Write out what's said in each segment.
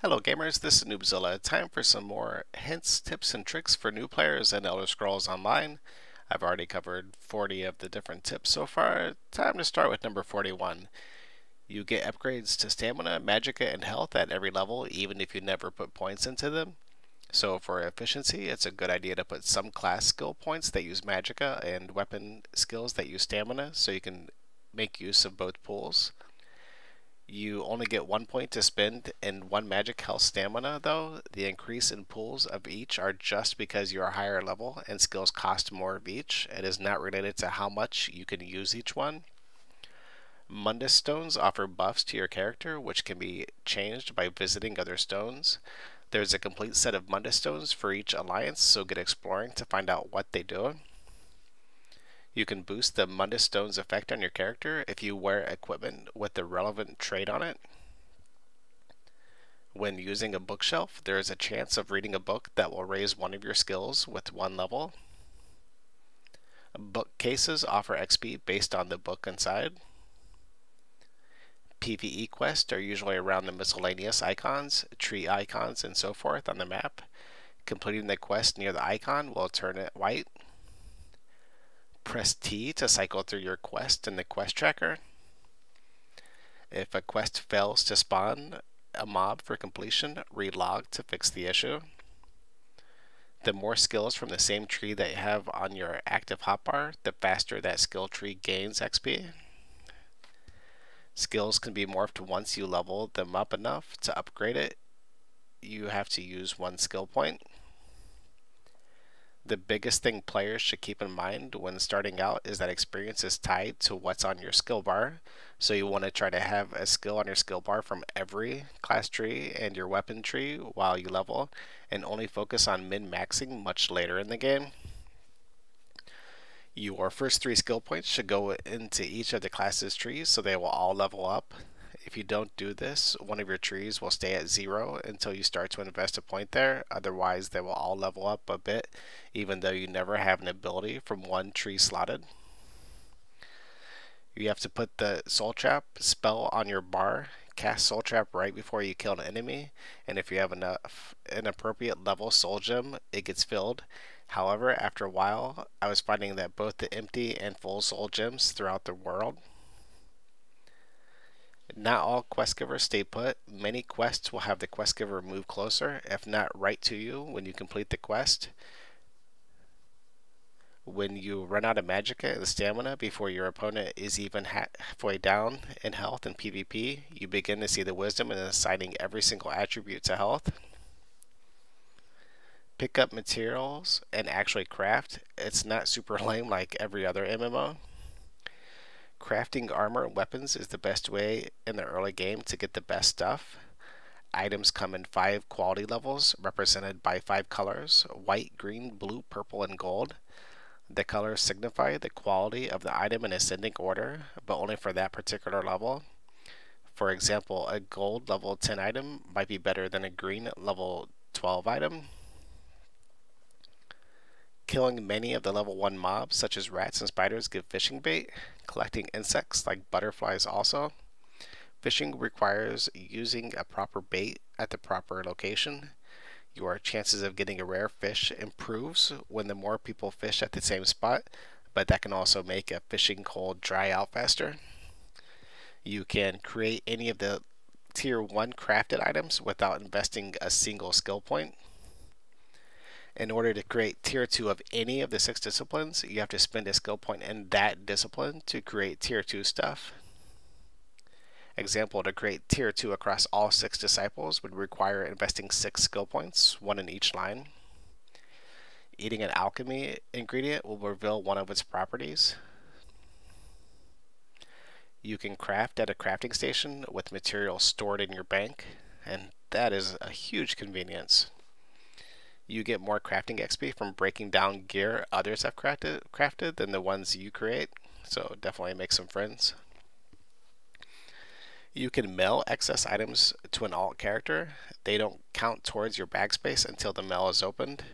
Hello gamers, this is Noobzilla. Time for some more hints, tips, and tricks for new players in Elder Scrolls Online. I've already covered 40 of the different tips so far. Time to start with number 41. You get upgrades to stamina, magicka, and health at every level, even if you never put points into them. So for efficiency, it's a good idea to put some class skill points that use magicka and weapon skills that use stamina, so you can make use of both pools. You only get 1 point to spend in 1 magic health stamina, though. The increase in pools of each are just because you are higher level and skills cost more of each. It is not related to how much you can use each one. Munda Stones offer buffs to your character, which can be changed by visiting other stones. There's a complete set of Munda Stones for each alliance, so get exploring to find out what they do. You can boost the Munda Stones effect on your character if you wear equipment with the relevant trait on it. When using a bookshelf, there is a chance of reading a book that will raise one of your skills with 1 level. Bookcases offer XP based on the book inside. PvE quests are usually around the miscellaneous icons, tree icons, and so forth on the map. Completing the quest near the icon will turn it white. Press T to cycle through your quest in the quest tracker. If a quest fails to spawn a mob for completion, relog to fix the issue. The more skills from the same tree that you have on your active hotbar, the faster that skill tree gains XP. Skills can be morphed once you level them up enough. To upgrade it, you have to use 1 skill point. The biggest thing players should keep in mind when starting out is that experience is tied to what's on your skill bar. So you want to try to have a skill on your skill bar from every class tree and your weapon tree while you level, and only focus on min-maxing much later in the game. Your first 3 skill points should go into each of the class's trees so they will all level up. If you don't do this, one of your trees will stay at 0 until you start to invest a point there. Otherwise, they will all level up a bit, even though you never have an ability from 1 tree slotted. You have to put the Soul Trap spell on your bar. Cast Soul Trap right before you kill an enemy, and if you have an appropriate level Soul Gem, it gets filled. However, after a while, I was finding that both the empty and full Soul Gems throughout the world. Not all quest givers stay put. Many quests will have the quest giver move closer, if not right to you, when you complete the quest. When you run out of magicka and stamina before your opponent is even halfway down in health in PvP, you begin to see the wisdom in assigning every single attribute to health. Pick up materials and actually craft. It's not super lame like every other MMO. Crafting armor and weapons is the best way in the early game to get the best stuff. Items come in 5 quality levels, represented by 5 colors: white, green, blue, purple, and gold. The colors signify the quality of the item in ascending order, but only for that particular level. For example, a gold level 10 item might be better than a green level 12 item. Killing many of the level 1 mobs, such as rats and spiders, give fishing bait. Collecting insects like butterflies also. Fishing requires using a proper bait at the proper location. Your chances of getting a rare fish improves when the more people fish at the same spot, but that can also make a fishing hole dry out faster. You can create any of the tier 1 crafted items without investing a single skill point. In order to create tier 2 of any of the 6 disciplines, you have to spend a skill point in that discipline to create tier 2 stuff. Example, to create tier 2 across all 6 disciples would require investing 6 skill points, 1 in each line. Eating an alchemy ingredient will reveal one of its properties. You can craft at a crafting station with materials stored in your bank, and that is a huge convenience. You get more crafting XP from breaking down gear others have crafted than the ones you create, so definitely make some friends. You can mail excess items to an alt character. They don't count towards your bag space until the mail is opened,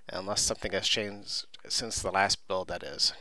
unless something has changed since the last build, that is.